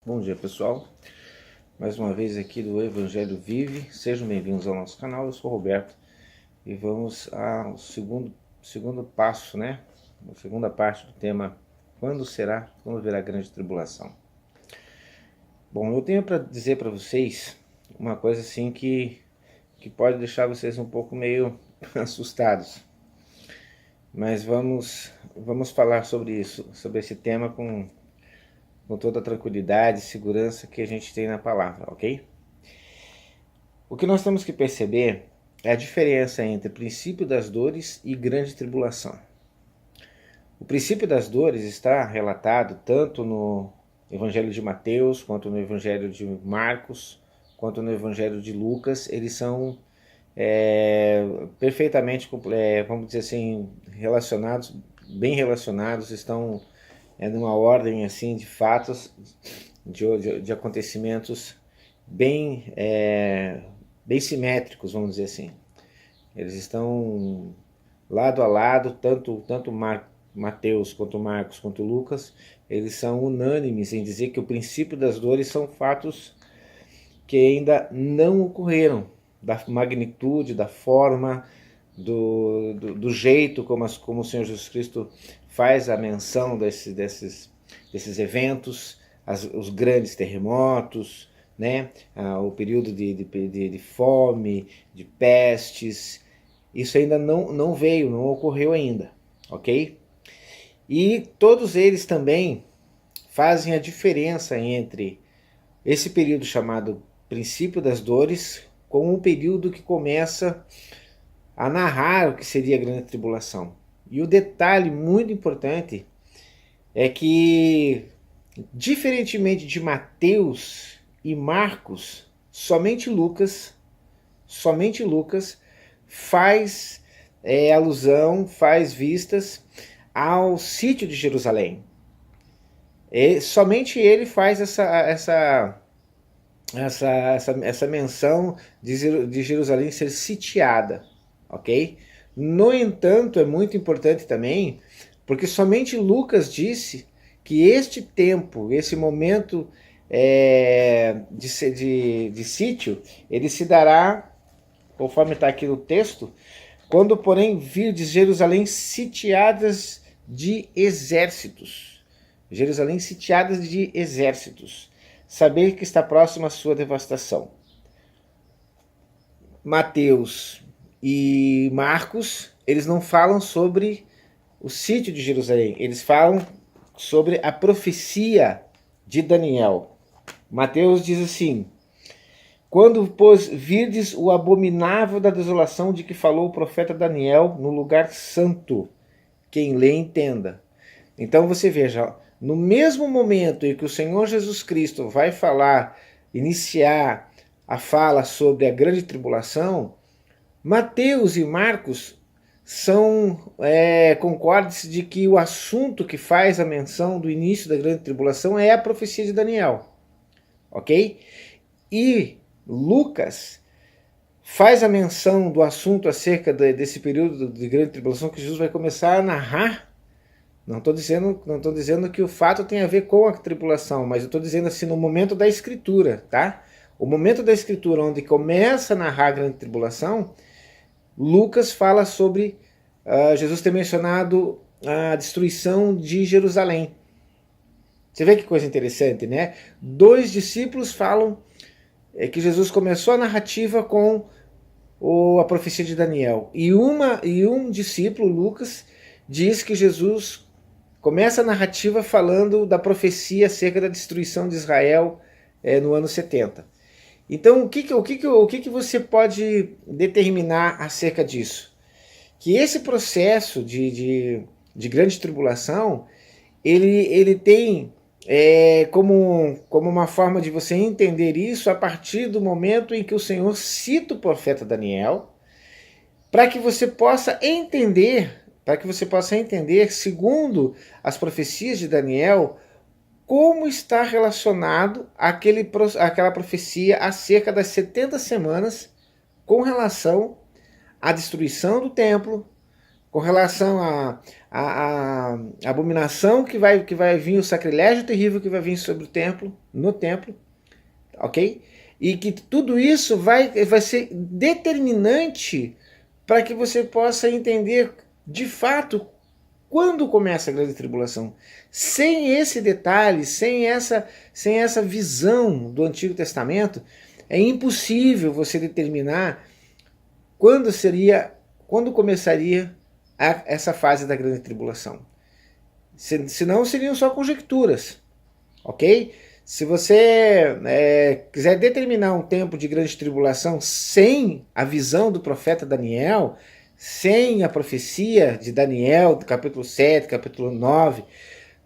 Bom dia, pessoal. Mais uma vez aqui do Evangelho Vive. Sejam bem-vindos ao nosso canal. Eu sou o Roberto e vamos ao segundo passo, né? A segunda parte do tema: quando virá a grande tribulação? Bom, eu tenho para dizer para vocês uma coisa assim que pode deixar vocês um pouco meio assustados. Mas vamos falar sobre isso, sobre esse tema com toda a tranquilidade e segurança que a gente tem na palavra, ok? O que nós temos que perceber é a diferença entre princípio das dores e grande tribulação. O princípio das dores está relatado tanto no Evangelho de Mateus, quanto no Evangelho de Marcos, quanto no Evangelho de Lucas. Eles são perfeitamente, vamos dizer assim, relacionados, bem relacionados, estão numa ordem assim de fatos, de acontecimentos bem simétricos, vamos dizer assim. Eles estão lado a lado, tanto Mateus quanto Marcos quanto Lucas, eles são unânimes em dizer que o princípio das dores são fatos que ainda não ocorreram, da magnitude, da forma, do jeito como o Senhor Jesus Cristo faz a menção desses eventos, os grandes terremotos, né? O período de fome, de pestes. Isso ainda não veio, não ocorreu ainda, ok? E todos eles também fazem a diferença entre esse período chamado princípio das dores com um período que começa a narrar o que seria a grande tribulação. E o detalhe muito importante é que, diferentemente de Mateus e Marcos, somente Lucas faz alusão, faz vistas ao sítio de Jerusalém. Somente ele faz essa menção de Jerusalém ser sitiada, ok? No entanto, é muito importante também, porque somente Lucas disse que este tempo, esse momento de sítio, ele se dará, conforme está aqui no texto, quando, porém, virdes Jerusalém sitiadas de exércitos. Jerusalém sitiadas de exércitos. Saber que está próxima a sua devastação. Mateus e Marcos, eles não falam sobre o sítio de Jerusalém, eles falam sobre a profecia de Daniel. Mateus diz assim: quando, pois, virdes o abominável da desolação de que falou o profeta Daniel no lugar santo, quem lê entenda. Então você veja, no mesmo momento em que o Senhor Jesus Cristo vai iniciar a fala sobre a grande tribulação, Mateus e Marcos são concordes de que o assunto que faz a menção do início da grande tribulação é a profecia de Daniel, ok? E Lucas faz a menção do assunto acerca desse período de grande tribulação que Jesus vai começar a narrar. Não estou dizendo que o fato tem a ver com a tribulação, mas eu estou dizendo assim no momento da escritura, tá? O momento da escritura onde começa a narrar a grande tribulação, Lucas fala sobre Jesus ter mencionado a destruição de Jerusalém. Você vê que coisa interessante, né? Dois discípulos falam que Jesus começou a narrativa com a profecia de Daniel. E um discípulo, Lucas, diz que Jesus começa a narrativa falando da profecia acerca da destruição de Israel no ano 70. Então, o que você pode determinar acerca disso? Que esse processo de grande tribulação, ele tem como uma forma de você entender isso a partir do momento em que o Senhor cita o profeta Daniel, para que você possa entender, segundo as profecias de Daniel, como está relacionado aquela profecia acerca das 70 semanas com relação à destruição do templo, com relação à abominação que vai vir, o sacrilégio terrível que vai vir sobre o templo, no templo, ok? E que tudo isso vai ser determinante para que você possa entender de fato quando começa a grande tribulação. Sem esse detalhe, sem essa visão do Antigo Testamento, é impossível você determinar quando começaria essa fase da grande tribulação. Senão seriam só conjecturas, ok? Se você quiser determinar um tempo de grande tribulação sem a visão do profeta Daniel, sem a profecia de Daniel, do capítulo 7, capítulo 9,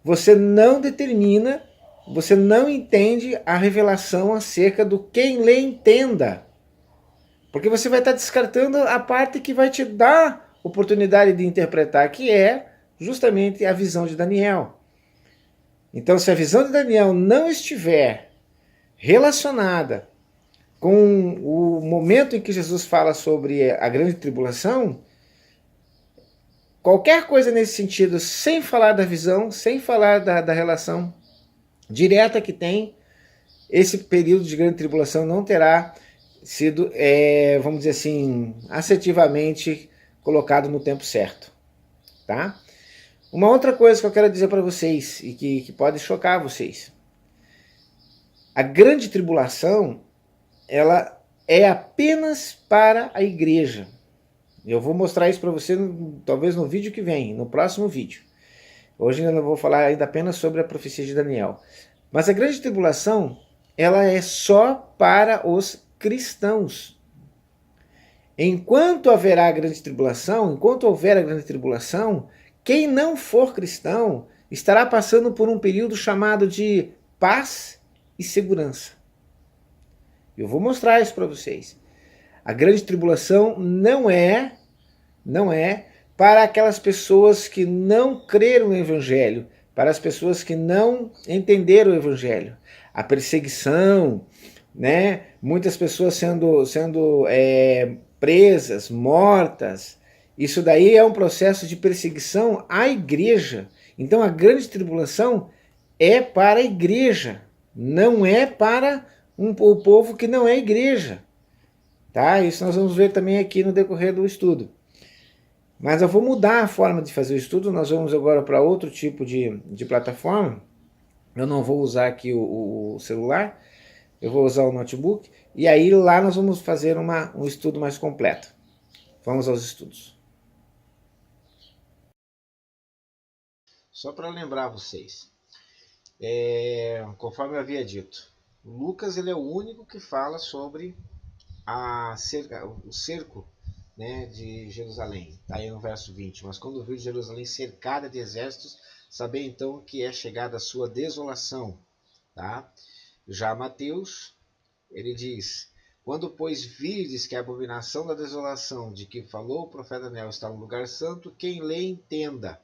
você não determina, você não entende a revelação acerca do quem lê entenda. Porque você vai estar descartando a parte que vai te dar oportunidade de interpretar, que é justamente a visão de Daniel. Então, se a visão de Daniel não estiver relacionada com o momento em que Jesus fala sobre a grande tribulação, qualquer coisa nesse sentido, sem falar da visão, sem falar da relação direta que tem, esse período de grande tribulação não terá sido, vamos dizer assim, assertivamente colocado no tempo certo. Tá? Uma outra coisa que eu quero dizer para vocês, e que pode chocar vocês. A grande tribulação, ela é apenas para a igreja. Eu vou mostrar isso para você, talvez no vídeo que vem, no próximo vídeo. Hoje ainda não vou falar ainda apenas sobre a profecia de Daniel. Mas a grande tribulação, ela é só para os cristãos. Enquanto haverá a grande tribulação, enquanto houver a grande tribulação, quem não for cristão estará passando por um período chamado de paz e segurança. Eu vou mostrar isso para vocês. A grande tribulação não é para aquelas pessoas que não creram no Evangelho, para as pessoas que não entenderam o Evangelho. A perseguição, né? Muitas pessoas sendo presas, mortas. Isso daí é um processo de perseguição à igreja. Então a grande tribulação é para a igreja, não é para o povo que não é igreja. Tá? Isso nós vamos ver também aqui no decorrer do estudo. Mas eu vou mudar a forma de fazer o estudo, nós vamos agora para outro tipo de plataforma. Eu não vou usar aqui o celular, eu vou usar o notebook, e aí lá nós vamos fazer um estudo mais completo. Vamos aos estudos. Só para lembrar vocês, conforme eu havia dito, Lucas ele é o único que fala sobre o cerco, né, de Jerusalém. Está aí no verso 20. Mas quando viu Jerusalém cercada de exércitos, sabei então que é chegada a sua desolação. Tá? Já Mateus, ele diz: quando, pois, virdes que a abominação da desolação de que falou o profeta Daniel está no lugar santo, quem lê entenda.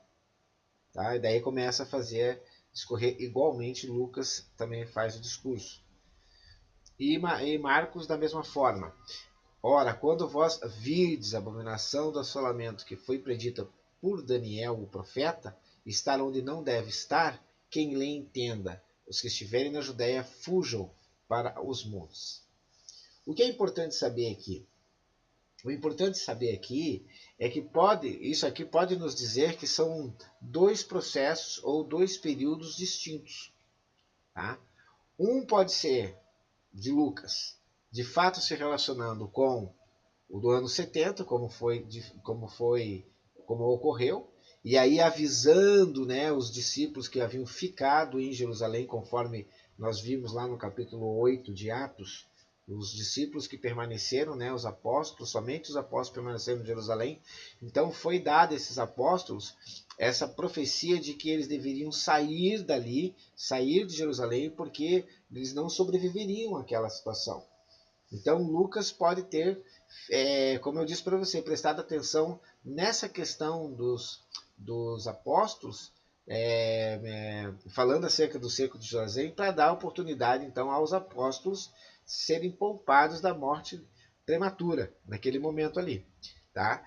Tá? E daí começa a discorrer igualmente. Lucas também faz o discurso. E Marcos da mesma forma. Ora, quando vós virdes a abominação do assolamento que foi predita por Daniel, o profeta, estar onde não deve estar, quem lê entenda. Os que estiverem na Judéia fujam para os montes. O que é importante saber aqui? O importante saber aqui é que isso aqui pode nos dizer que são dois processos ou dois períodos distintos. Tá? Um pode ser de Lucas, de fato se relacionando com o do ano 70, como ocorreu, e aí avisando, né, os discípulos que haviam ficado em Jerusalém, conforme nós vimos lá no capítulo 8 de Atos, os discípulos que permaneceram, né, os apóstolos, somente os apóstolos permaneceram em Jerusalém. Então foi dada a esses apóstolos essa profecia de que eles deveriam sair dali, sair de Jerusalém, porque eles não sobreviveriam àquela situação. Então Lucas pode ter, como eu disse para você, prestado atenção nessa questão dos apóstolos, falando acerca do cerco de Jerusalém, para dar oportunidade então aos apóstolos serem poupados da morte prematura naquele momento ali. Tá?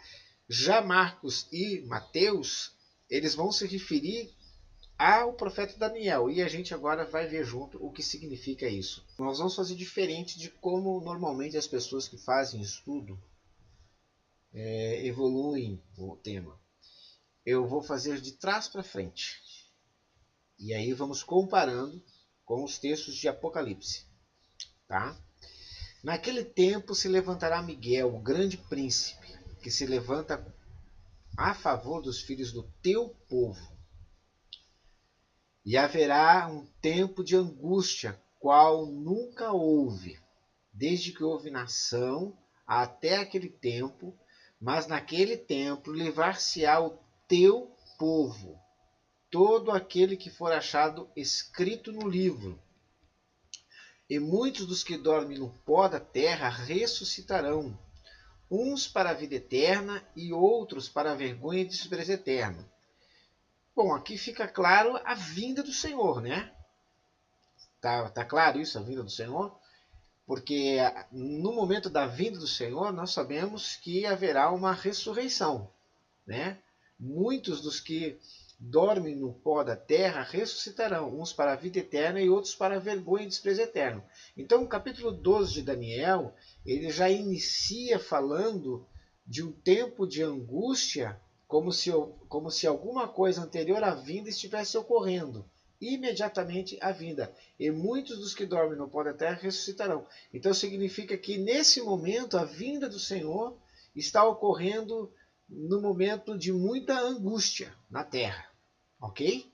Já Marcos e Mateus, eles vão se referir ao profeta Daniel. E a gente agora vai ver junto o que significa isso. Nós vamos fazer diferente de como normalmente as pessoas que fazem estudo evoluem o tema. Eu vou fazer de trás para frente. E aí vamos comparando com os textos de Apocalipse. Tá? Naquele tempo se levantará Miguel, o grande príncipe, que se levanta a favor dos filhos do teu povo. E haverá um tempo de angústia, qual nunca houve, desde que houve nação até aquele tempo, mas naquele tempo livrar-se-á o teu povo, todo aquele que for achado escrito no livro. E muitos dos que dormem no pó da terra ressuscitarão, uns para a vida eterna e outros para a vergonha e desprezo eterno. Bom, aqui fica claro a vinda do Senhor, né? Tá claro isso, a vinda do Senhor? Porque no momento da vinda do Senhor, nós sabemos que haverá uma ressurreição, né? Muitos dos que dormem no pó da terra ressuscitarão, uns para a vida eterna e outros para a vergonha e desprezo eterno. Então, o capítulo 12 de Daniel, ele já inicia falando de um tempo de angústia, como se alguma coisa anterior à vinda estivesse ocorrendo. Imediatamente a vinda. E muitos dos que dormem no pó da terra ressuscitarão. Então significa que nesse momento a vinda do Senhor está ocorrendo no momento de muita angústia na terra. Ok?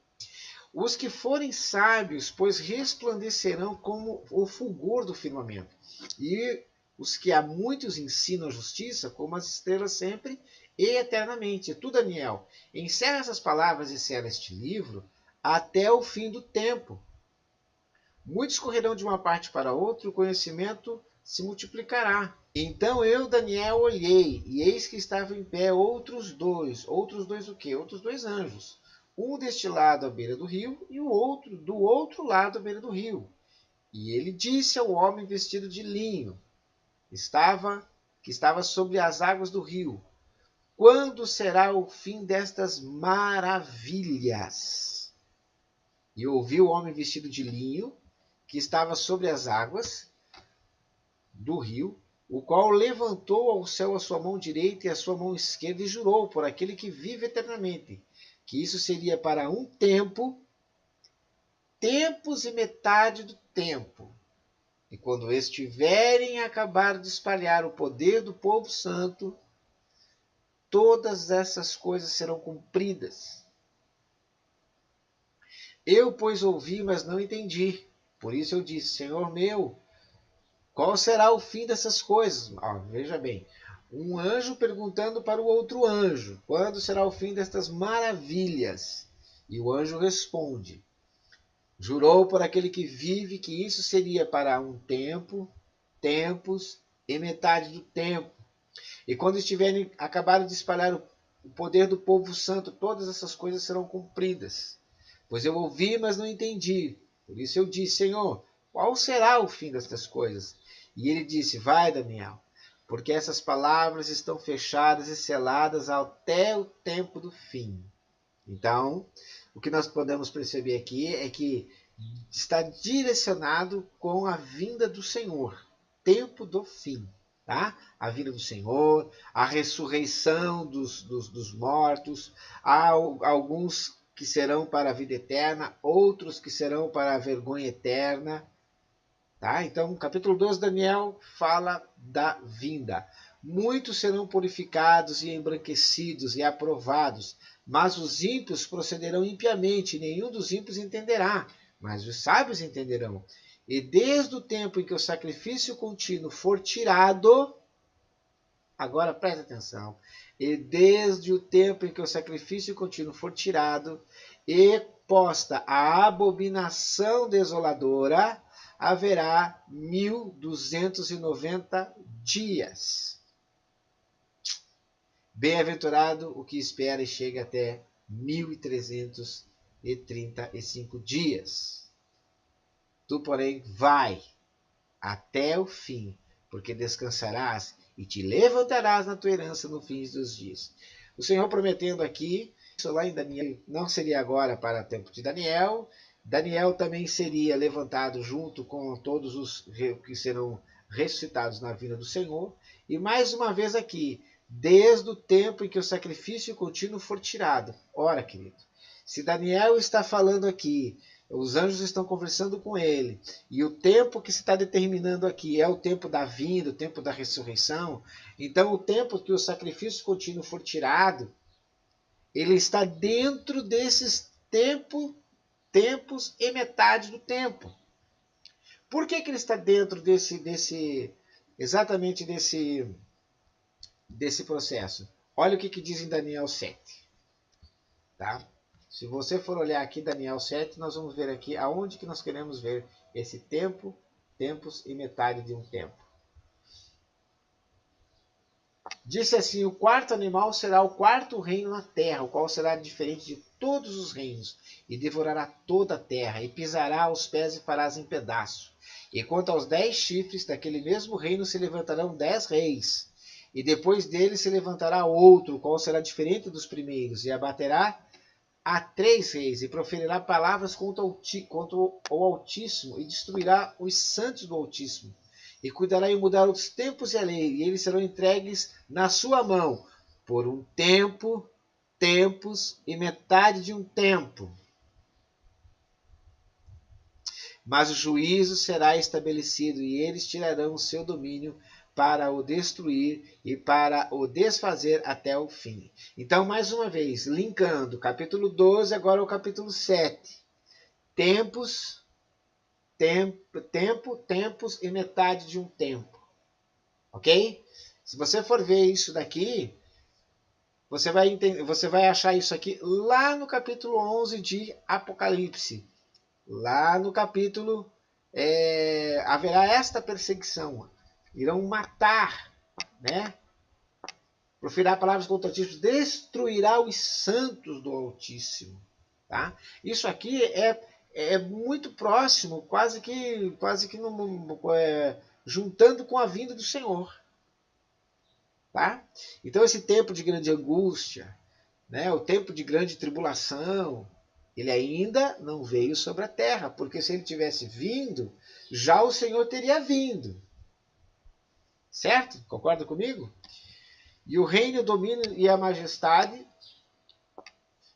Os que forem sábios, pois resplandecerão como o fulgor do firmamento. E os que a muitos ensinam a justiça, como as estrelas sempre e eternamente. Tu, Daniel, encerra essas palavras e sela este livro até o fim do tempo. Muitos correrão de uma parte para outra, o conhecimento se multiplicará. Então eu, Daniel, olhei, e eis que estavam em pé outros dois o quê? Outros dois anjos. Um deste lado à beira do rio, e o outro do outro lado à beira do rio. E ele disse ao homem vestido de linho, que estava sobre as águas do rio: quando será o fim destas maravilhas? E ouvi o homem vestido de linho, que estava sobre as águas do rio, o qual levantou ao céu a sua mão direita e a sua mão esquerda e jurou por aquele que vive eternamente, que isso seria para um tempo, tempos e metade do tempo. E quando estiverem a acabar de espalhar o poder do povo santo, todas essas coisas serão cumpridas. Eu, pois, ouvi, mas não entendi. Por isso eu disse: Senhor meu, qual será o fim dessas coisas? Veja bem, um anjo perguntando para o outro anjo: quando será o fim destas maravilhas? E o anjo responde: jurou por aquele que vive que isso seria para um tempo, tempos e metade do tempo. E quando estiverem acabaram de espalhar o poder do povo santo, todas essas coisas serão cumpridas. Pois eu ouvi, mas não entendi. Por isso eu disse: Senhor, qual será o fim destas coisas? E ele disse: vai, Daniel, porque essas palavras estão fechadas e seladas até o tempo do fim. Então, o que nós podemos perceber aqui é que está direcionado com a vinda do Senhor, tempo do fim. Tá? A vinda do Senhor, a ressurreição dos mortos, há alguns que serão para a vida eterna, outros que serão para a vergonha eterna. Tá? Então, o capítulo 12 de Daniel fala da vinda. Muitos serão purificados e embranquecidos e aprovados, mas os ímpios procederão impiamente, e nenhum dos ímpios entenderá, mas os sábios entenderão. E desde o tempo em que o sacrifício contínuo for tirado, agora presta atenção, e desde o tempo em que o sacrifício contínuo for tirado e posta a abominação desoladora, haverá 1290 dias. Bem-aventurado o que espera e chega até 1335 dias. Tu, porém, vai até o fim, porque descansarás e te levantarás na tua herança no fim dos dias. O Senhor prometendo aqui, isso lá em Daniel, não seria agora para o tempo de Daniel. Daniel também seria levantado junto com todos os que serão ressuscitados na vinda do Senhor. E mais uma vez aqui, desde o tempo em que o sacrifício contínuo for tirado. Ora, querido, se Daniel está falando aqui, os anjos estão conversando com ele, e o tempo que se está determinando aqui é o tempo da vinda, o tempo da ressurreição, então o tempo que o sacrifício contínuo for tirado, ele está dentro desses tempos e metade do tempo. Por que ele está dentro exatamente desse processo? Olha o que diz em Daniel 7. Tá? Se você for olhar aqui Daniel 7, nós vamos ver aqui aonde que nós queremos ver esse tempo, tempos e metade de um tempo. Disse assim, o quarto animal será o quarto reino na terra, o qual será diferente de todos os reinos, e devorará toda a terra, e pisará aos pés e farás em pedaço. E quanto aos 10 chifres, daquele mesmo reino se levantarão 10 reis, e depois dele se levantará outro, o qual será diferente dos primeiros, e abaterá a 3 reis, e proferirá palavras contra o Altíssimo, e destruirá os santos do Altíssimo, e cuidará em mudar os tempos e a lei, e eles serão entregues na sua mão, por um tempo, tempos e metade de um tempo. Mas o juízo será estabelecido, e eles tirarão o seu domínio para o destruir e para o desfazer até o fim. Então, mais uma vez, linkando capítulo 12, agora o capítulo 7. Tempos, tempos e metade de um tempo. Ok? Se você for ver isso daqui, você vai achar isso aqui lá no capítulo 11 de Apocalipse. Lá no capítulo, haverá esta perseguição. Irão matar, né? Proferirá palavras contra o Altíssimo, destruirá os santos do Altíssimo. Tá? Isso aqui é muito próximo, quase que juntando com a vinda do Senhor. Tá? Então esse tempo de grande angústia, né, o tempo de grande tribulação, ele ainda não veio sobre a terra, porque se ele tivesse vindo, já o Senhor teria vindo. Certo? Concorda comigo? E o reino, o domínio e a majestade,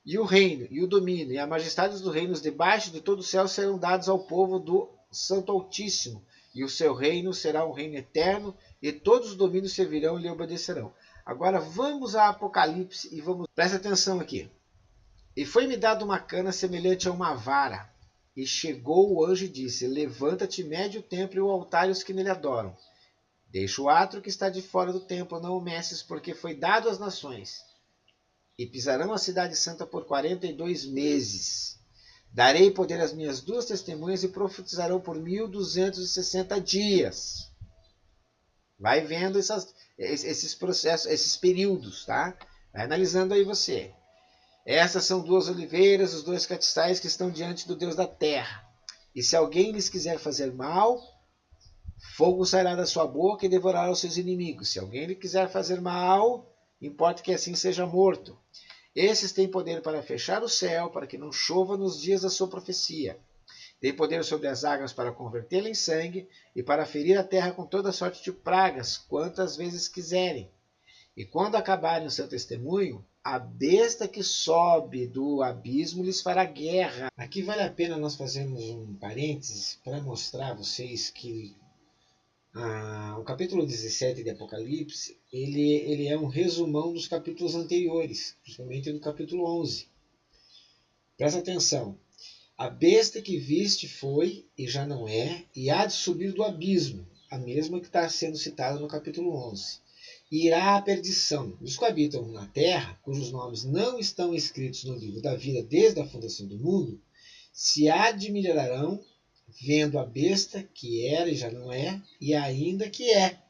e o reino, e o domínio, e a majestade dos reinos debaixo de todo o céu serão dados ao povo do Santo Altíssimo, e o seu reino será um reino eterno, e todos os domínios servirão e lhe obedecerão. Agora vamos a Apocalipse e presta atenção aqui. E foi-me dado uma cana semelhante a uma vara, e chegou o anjo e disse, levanta-te, mede o templo e o altar e os que nele adoram. Deixa o átrio que está de fora do templo, não o meces, porque foi dado às nações. E pisarão a cidade santa por 42 meses. Darei poder às minhas 2 testemunhas e profetizarão por 1260 dias. Vai vendo esses processos, esses períodos, tá? Vai analisando aí você. Essas são 2 oliveiras, os 2 catiçais que estão diante do Deus da terra. E se alguém lhes quiser fazer mal, fogo sairá da sua boca e devorará os seus inimigos. Se alguém lhe quiser fazer mal, importa que assim seja morto. Esses têm poder para fechar o céu, para que não chova nos dias da sua profecia. Têm poder sobre as águas para convertê-la em sangue e para ferir a terra com toda sorte de pragas, quantas vezes quiserem. E quando acabarem o seu testemunho, a besta que sobe do abismo lhes fará guerra. Aqui vale a pena nós fazermos um parênteses para mostrar a vocês que o capítulo 17 de Apocalipse, ele é um resumão dos capítulos anteriores, principalmente do capítulo 11. Presta atenção. A besta que viste foi, e já não é, e há de subir do abismo, a mesma que está sendo citada no capítulo 11. E irá à perdição. Os que habitam na terra, cujos nomes não estão escritos no livro da vida desde a fundação do mundo, se admirarão vendo a besta que era e já não é, e ainda que é.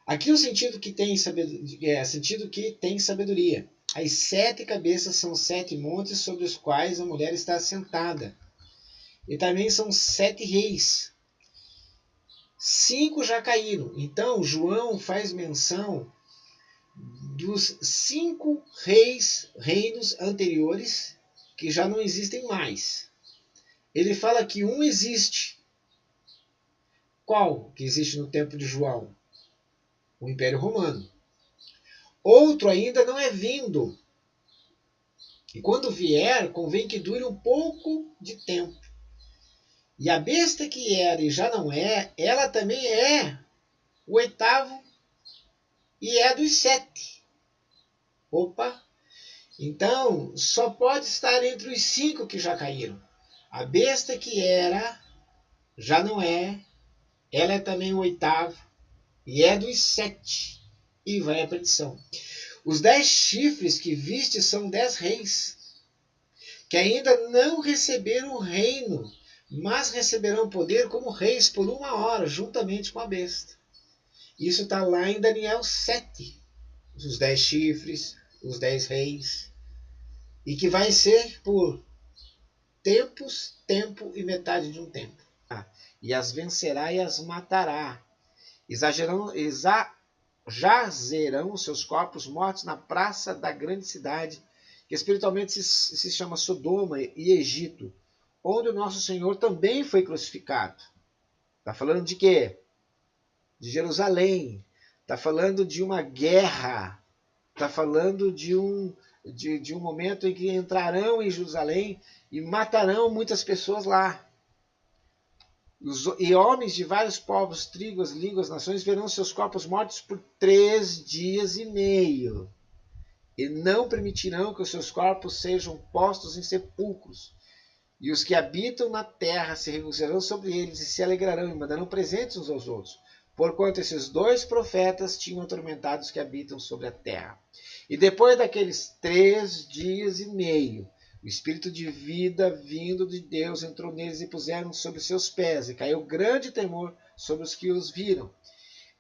Aqui o sentido que tem sabedoria. As 7 cabeças são 7 montes sobre os quais a mulher está assentada. E também são 7 reis. 5 já caíram. Então, João faz menção dos 5 reinos anteriores que já não existem mais. Ele fala que um existe. Qual que existe no tempo de João? O Império Romano. Outro ainda não é vindo. E quando vier, convém que dure um pouco de tempo. E a besta que era e já não é, ela também é o 8º e é dos 7. Opa! Então, só pode estar entre os 5 que já caíram. A besta que era, já não é, ela é também o 8º e é dos 7. E vai à perdição. Os 10 chifres que viste são 10 reis, que ainda não receberam o reino, mas receberão poder como reis por 1 hora, juntamente com a besta. Isso está lá em Daniel 7. Os 10 chifres, os 10 reis. E que vai ser por tempos, tempo e metade de um tempo. E as vencerá e as matará. Jazerão os seus corpos mortos na praça da grande cidade, que espiritualmente se chama Sodoma e Egito, onde o nosso Senhor também foi crucificado. Está falando de quê? De Jerusalém. Está falando de uma guerra. Está falando de um momento em que entrarão em Jerusalém e matarão muitas pessoas lá. E homens de vários povos, tribos, línguas, nações verão seus corpos mortos por 3 dias e meio. E não permitirão que os seus corpos sejam postos em sepulcros. E os que habitam na terra se regozijarão sobre eles e se alegrarão e mandarão presentes uns aos outros, porquanto esses 2 profetas tinham atormentado os que habitam sobre a terra. E depois daqueles 3 dias e meio, o Espírito de vida vindo de Deus entrou neles e puseram sobre seus pés, e caiu grande temor sobre os que os viram.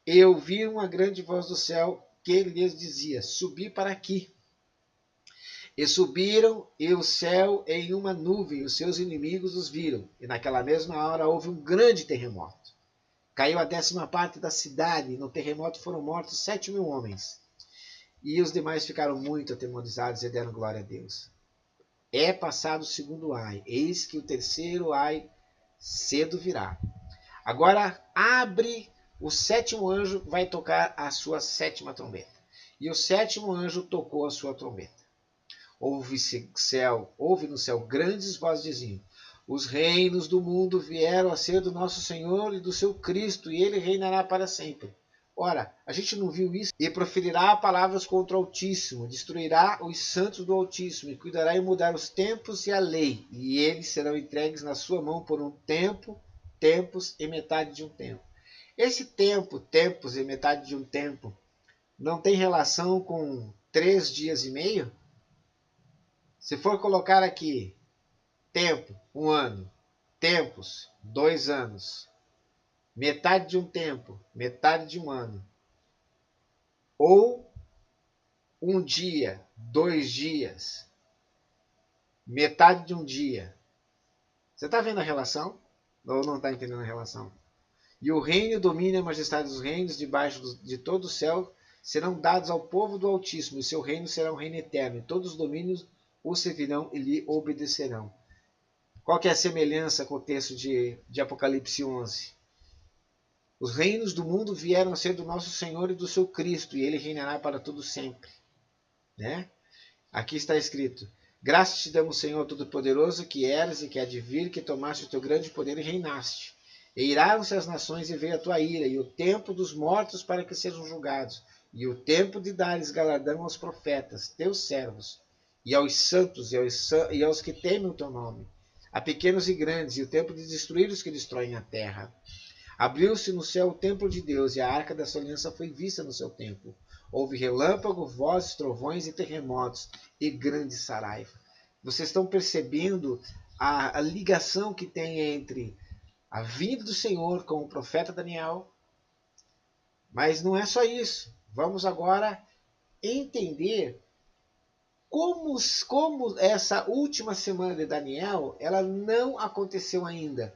E ouviram uma grande voz do céu que lhes dizia: subi para aqui. E subiram, e o céu em uma nuvem, os seus inimigos os viram. E naquela mesma hora houve um grande terremoto. Caiu a 10ª parte da cidade, e no terremoto foram mortos 7.000 homens. E os demais ficaram muito atemorizados e deram glória a Deus. É passado o 2º ai, eis que o 3º ai cedo virá. Agora abre, o 7º anjo vai tocar a sua 7ª trombeta. E o 7º anjo tocou a sua trombeta. Houve no céu grandes vozes diziam: os reinos do mundo vieram a ser do nosso Senhor e do seu Cristo, e ele reinará para sempre. Ora, a gente não viu isso? E proferirá palavras contra o Altíssimo, destruirá os santos do Altíssimo, e cuidará em mudar os tempos e a lei, e eles serão entregues na sua mão por um tempo, tempos e metade de um tempo. Esse tempo, tempos e metade de um tempo, não tem relação com 3 dias e meio? Se for colocar aqui, tempo, 1 ano, tempos, 2 anos, metade de um tempo, metade de um ano, ou 1 dia, 2 dias, metade de um dia. Você está vendo a relação? Ou não está entendendo a relação? E o reino, o domínio e a majestade dos reinos debaixo de todo o céu serão dados ao povo do Altíssimo, e seu reino será um reino eterno, e todos os domínios o servirão e lhe obedecerão. Qual que é a semelhança com o texto de Apocalipse 11? Os reinos do mundo vieram a ser do nosso Senhor e do seu Cristo, e ele reinará para todo sempre. Né? Aqui está escrito: graças te damos, Senhor Todo-Poderoso, que eras e que há de vir, que tomaste o teu grande poder e reinaste. E iraram-se as nações e veio a tua ira, e o tempo dos mortos para que sejam julgados, e o tempo de dares galardão aos profetas, teus servos, e aos santos e aos que temem o teu nome, a pequenos e grandes, e o tempo de destruir os que destroem a terra. Abriu-se no céu o templo de Deus, e a arca da sua aliança foi vista no seu templo. Houve relâmpago, vozes, trovões e terremotos, e grande saraiva. Vocês estão percebendo a ligação que tem entre a vinda do Senhor com o profeta Daniel? Mas não é só isso. Vamos agora entender como essa última semana de Daniel, ela não aconteceu ainda.